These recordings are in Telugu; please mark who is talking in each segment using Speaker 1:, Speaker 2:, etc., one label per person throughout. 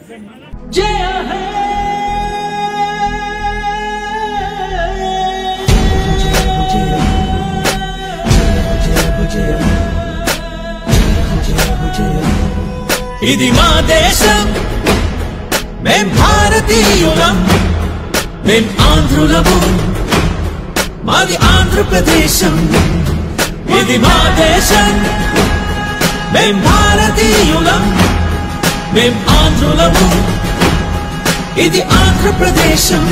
Speaker 1: జయ హే ఇది మా దేశం, మేం భారతీయులం, మేం ఆంధ్రులము, మాది ఆంధ్రప్రదేశం. ఇది మా దేశం, మేం భారతీయులం, మేం ఆంధ్రులము, ఇది ఆంధ్రప్రదేశం.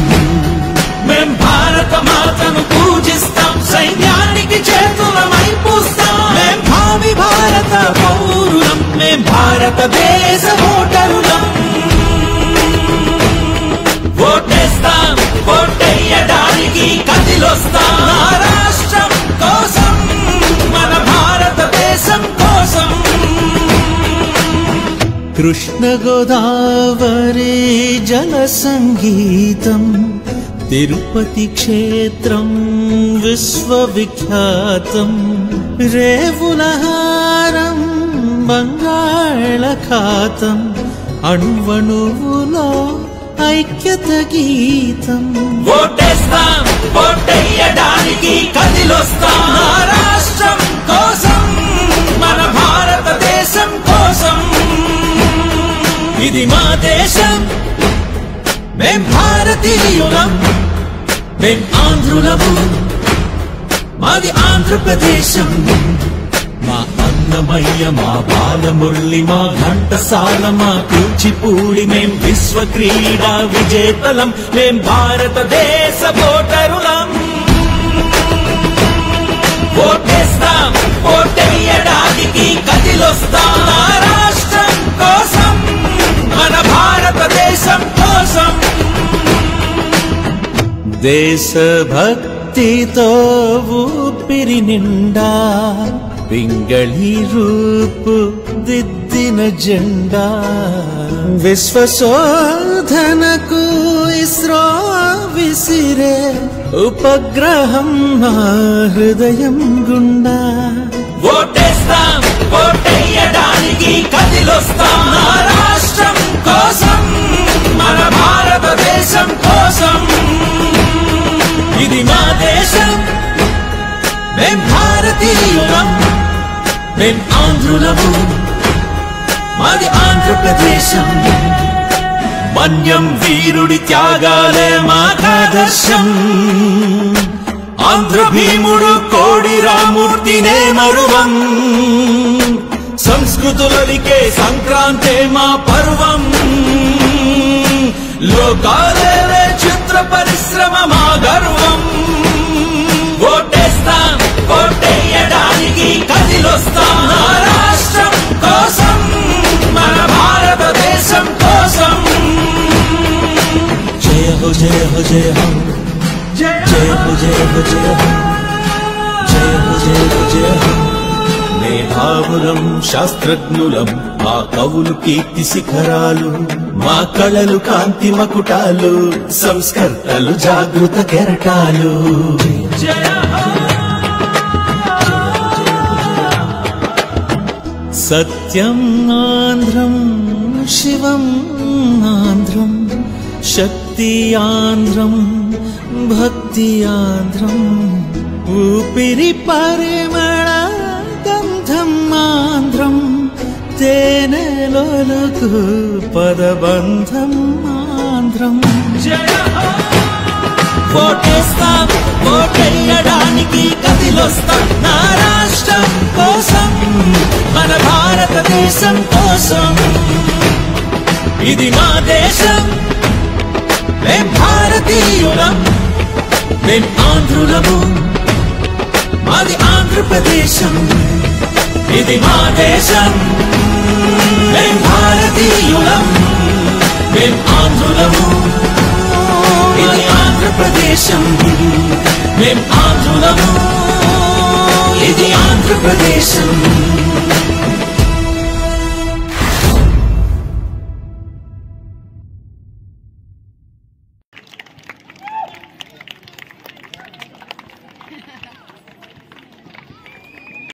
Speaker 1: మేం భారత మాతను పూజిస్తాం, సైన్యానికి చేతులమై పూస్తాం. మేం భావి భారత పౌరులం, మేం భారతదేశ ఓటరులం. ఓటేస్తాం, ఓటేయడానికి కదిలొస్తాం. నా రాష్ట్రం కోసం, మన భారతదేశం కోసం. కృష్ణ గోదావరి జల సంగీతం, తిరుపతి క్షేత్రం విశ్వవిఖ్యాతం. రేవులహారం బంగాళఖాతం, అణువణువులో ఐక్యత గీతం. ఓటేస్తాం, ఓటేయడానికి కదిలొస్తాం. నా రాష్ట్రం కోసం, మన భారతదేశం కోసం. ఇది మా దేశం, మేం భారతీయులం, మేం ఆంధ్రులము, మాది ఆంధ్రప్రదేశం. మా అన్నమయ్య, మా బాలమురళి, మా ఘంటసాల, మా కూచిపూడి, మేం విశ్వ క్రీడా విజేతలం. మేం భారతదేశ ఓటరులం. ఓటేస్తాం, ఓటేయడానికి కదిలొస్తాం. నా రాష్ట్రం కోసం, మన భారతదేశం కోసం. దేశభక్తితో ఊపిరి నిండా పింగళి రూపు దిద్దిన జెండా. విశ్వశోధనకు ఇస్రో విసిరే ఉపగ్రహం నా హృదయం గుండా. ఓటేస్తాం, ఓటేయడానికి కదిలొస్తాం. నా రాష్ట్రం కోసం, మన భారతదేశం కోసం. ఇది మా దేశం, మేం భారతీయులం, మేం ఆంధ్రులము, మాది ఆంధ్రప్రదేశం. మన్యం వీరుడి త్యాగాలే మాకాదర్శం. ఆంధ్ర భీముడు కోడి రామూర్తినే మరువం. సంస్కృతులలికే సంక్రాంతే మా పర్వం. లోకాలే చిత్ర పరిశ్రమ మా గర్వం. ఓటేస్తాం, ఓటేయడానికి కదిలొస్తాం. నా రాష్ట్రం కోసం, మన భారతదేశం కోసం. జయ హో జయ హో జయ హో, జయ హో జయ హో జయ హో, జయ హో జయ హో జయ హో. మేధావులం, శాస్త్రజ్ఞులం, మా కవులు కీర్తి శిఖరాలు. మా కళలు కాంతి మకుటాలు, సంస్కర్తలు జాగృత కెరటాలు. సత్యం ఆంధ్రం, శివం ఆంధ్రం, శక్తి ఆంధ్రం, భక్తి ఆంధ్రం. ఊపిరి పరిమళ గంధం ఆంధ్రం, తేనెలోలకు పదబంధం ఆంధ్రం. ఓటేస్తాం, ఓటేయడానికి కదిలొస్తాం. నా రాష్ట్రం కోసం, మన భారతదేశం కోసం. ఇది మా దేశం, మేం భారతీయులం, మేం ఆంధ్రులము, మాది ఆంధ్రప్రదేశం. ఇది మా దేశం, మేం భారతీయులం, మేం ఆంధ్రులము, ఇది ఆంధ్రప్రదేశం. మేం ఆంధ్రులము, ఇది ఆంధ్రప్రదేశం.